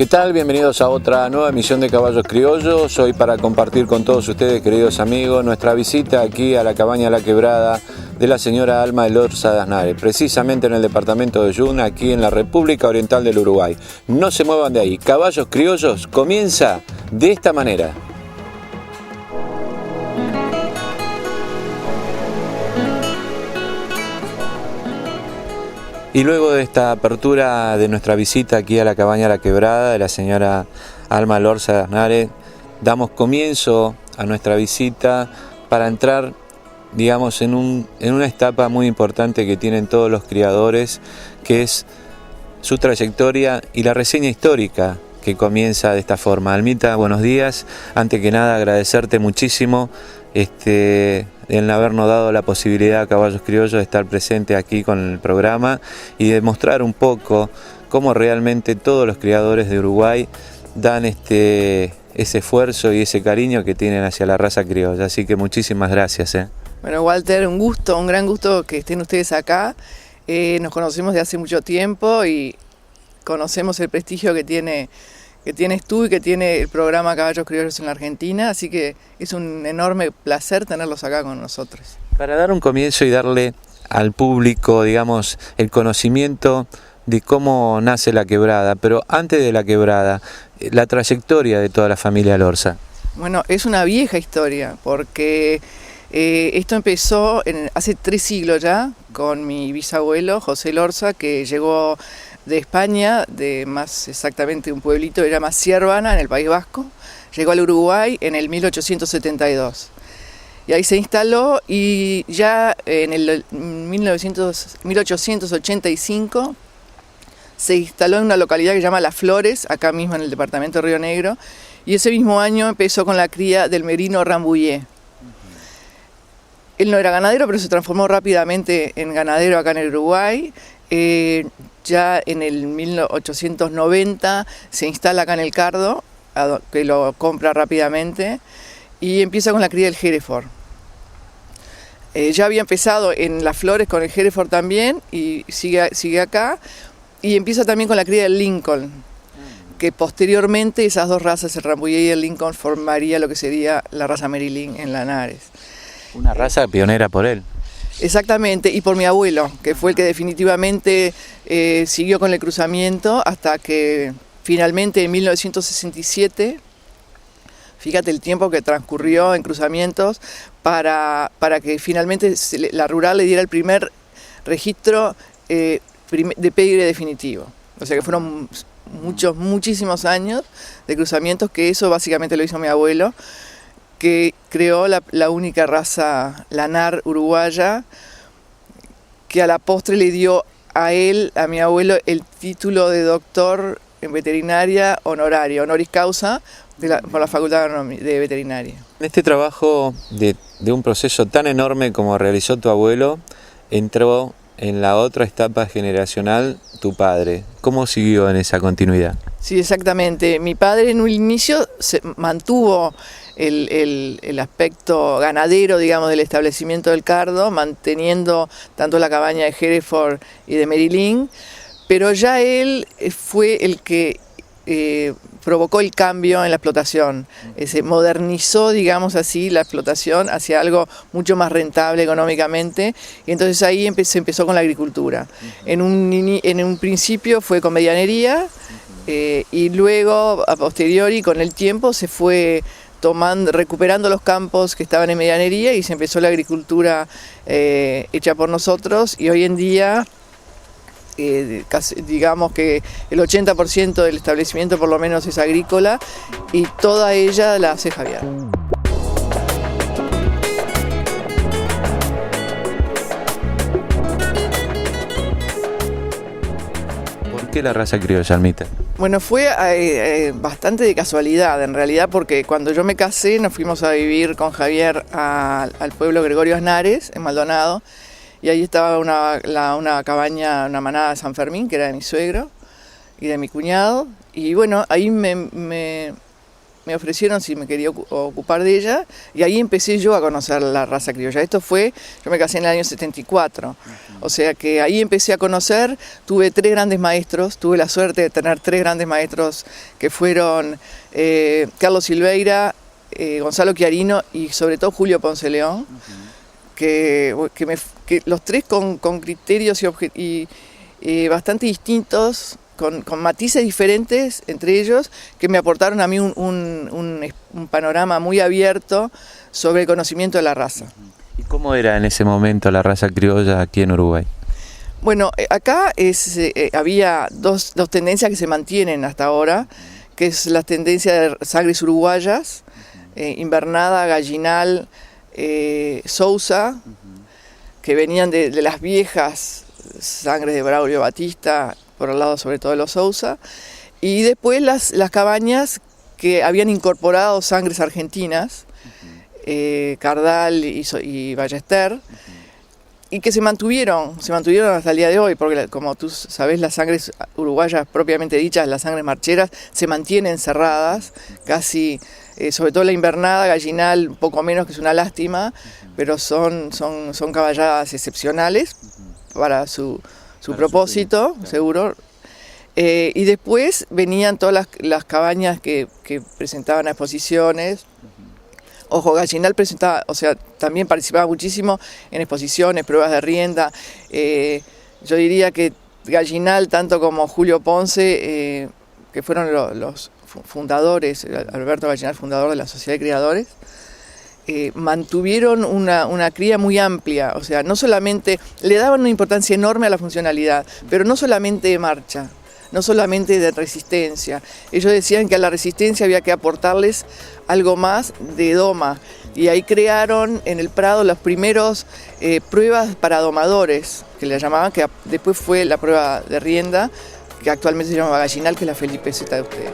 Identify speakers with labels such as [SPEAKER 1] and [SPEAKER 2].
[SPEAKER 1] ¿Qué tal? Bienvenidos a otra nueva emisión de Caballos Criollos. Hoy para compartir con todos ustedes, queridos amigos, nuestra visita aquí a la cabaña La Quebrada de la señora Alma Elorza de Aznarez, precisamente en el departamento de Yuna, aquí en la República Oriental del Uruguay. No se muevan de ahí. Caballos Criollos comienza de esta manera. Y luego de esta apertura de nuestra visita aquí a la cabaña La Quebrada de la señora Alma Elorza de Aznarez, damos comienzo a nuestra visita para entrar, digamos, en una etapa muy importante que tienen todos los criadores, que es su trayectoria y la reseña histórica que comienza de esta forma. Almita, buenos días. Antes que nada, agradecerte muchísimo en habernos dado la posibilidad a Caballos Criollos de estar presente aquí con el programa y de mostrar un poco cómo realmente todos los criadores de Uruguay dan ese esfuerzo y ese cariño que tienen hacia la raza criolla. Así que muchísimas gracias.
[SPEAKER 2] Bueno, Walter, un gran gusto que estén ustedes acá. Nos conocemos de hace mucho tiempo y conocemos el prestigio que tienes tú y que tiene el programa Caballos Criollos en la Argentina, así que es un enorme placer tenerlos acá con nosotros.
[SPEAKER 1] Para dar un comienzo y darle al público, digamos, el conocimiento de cómo nace La Quebrada, pero antes de La Quebrada, la trayectoria de toda la familia Elorza.
[SPEAKER 2] Bueno, es una vieja historia, porque esto empezó hace 3 siglos ya, con mi bisabuelo José Elorza, que llegó de España, de más exactamente un pueblito que se llama Siervana, en el País Vasco. Llegó al Uruguay en el 1872. Y ahí se instaló y ya en el 1885 se instaló en una localidad que se llama Las Flores, acá mismo en el departamento de Río Negro, y ese mismo año empezó con la cría del merino Rambouillet. Él no era ganadero, pero se transformó rápidamente en ganadero acá en el Uruguay. Ya en el 1890 se instala acá en el Cardo, que lo compra rápidamente, y empieza con la cría del Hereford. Ya había empezado en Las Flores con el Hereford también, y sigue acá, y empieza también con la cría del Lincoln, que posteriormente esas dos razas, el Rambouillet y el Lincoln, formaría lo que sería la raza Maryland en Linares.
[SPEAKER 1] Una raza pionera por él.
[SPEAKER 2] Exactamente, y por mi abuelo, que fue el que definitivamente siguió con el cruzamiento hasta que finalmente en 1967, fíjate el tiempo que transcurrió en cruzamientos para que finalmente la rural le diera el primer registro de pedigrí definitivo. O sea que fueron muchísimos años de cruzamientos, que eso básicamente lo hizo mi abuelo, que creó la única raza lanar uruguaya, que a la postre le dio a él, a mi abuelo, el título de doctor en veterinaria honorario, honoris causa, por la Facultad de Veterinaria.
[SPEAKER 1] En este trabajo de un proceso tan enorme como realizó tu abuelo, entró en la otra etapa generacional tu padre. ¿Cómo siguió en esa continuidad?
[SPEAKER 2] Sí, exactamente. Mi padre en un inicio se mantuvo el aspecto ganadero, digamos, del establecimiento del Cardo, manteniendo tanto la cabaña de Hereford y de Maryland, pero ya él fue el que provocó el cambio en la explotación. Se modernizó, digamos así, la explotación hacia algo mucho más rentable económicamente, y entonces ahí se empezó con la agricultura. En un principio fue con medianería, y luego, a posteriori, con el tiempo, se fue recuperando los campos que estaban en medianería y se empezó la agricultura hecha por nosotros, y hoy en día digamos que el 80% del establecimiento por lo menos es agrícola, y toda ella la hace Javier.
[SPEAKER 1] ¿Por qué la raza criolla, Almita?
[SPEAKER 2] Bueno, fue bastante de casualidad en realidad, porque cuando yo me casé nos fuimos a vivir con Javier al pueblo Gregorio Aznarez, en Maldonado, y ahí estaba una cabaña, una manada de San Fermín, que era de mi suegro y de mi cuñado, y bueno, ahí me me ofrecieron si me quería ocupar de ella, y ahí empecé yo a conocer la raza criolla. Esto fue, yo me casé en el año 74, o sea que ahí empecé a conocer, tuve 3 grandes maestros, tuve la suerte de tener 3 grandes maestros que fueron Carlos Silveira, Gonzalo Chiarino y sobre todo Julio Ponce León, que los 3 con criterios y bastante distintos, con matices diferentes entre ellos, que me aportaron a mí un panorama muy abierto sobre el conocimiento de la raza.
[SPEAKER 1] ¿Y cómo era en ese momento la raza criolla aquí en Uruguay?
[SPEAKER 2] Bueno, acá había dos tendencias que se mantienen hasta ahora, que es la tendencia de sangres uruguayas, invernada, gallinal, Sousa, que venían de las viejas sangres de Braulio Batista, por el lado sobre todo de los Sousa, y después las cabañas que habían incorporado sangres argentinas, Cardal y Ballester, y que se mantuvieron hasta el día de hoy, porque como tú sabes, las sangres uruguayas propiamente dichas, las sangres marcheras, se mantienen cerradas, casi, sobre todo la invernada, gallinal, un poco menos, que es una lástima, pero son caballadas excepcionales para su propósito, seguro. Y después venían todas las cabañas que presentaban exposiciones. Ojo, Gallinal presentaba, o sea, también participaba muchísimo en exposiciones, pruebas de rienda. Yo diría que Gallinal, tanto como Julio Ponce, que fueron los fundadores, Alberto Gallinal, fundador de la Sociedad de Criadores, mantuvieron una cría muy amplia, o sea, no solamente, le daban una importancia enorme a la funcionalidad, pero no solamente de marcha, no solamente de resistencia. Ellos decían que a la resistencia había que aportarles algo más de doma, y ahí crearon en el Prado las primeros pruebas para domadores, que le llamaban, que después fue la prueba de rienda, que actualmente se llama Gallinal, que es la Felipe Z de ustedes.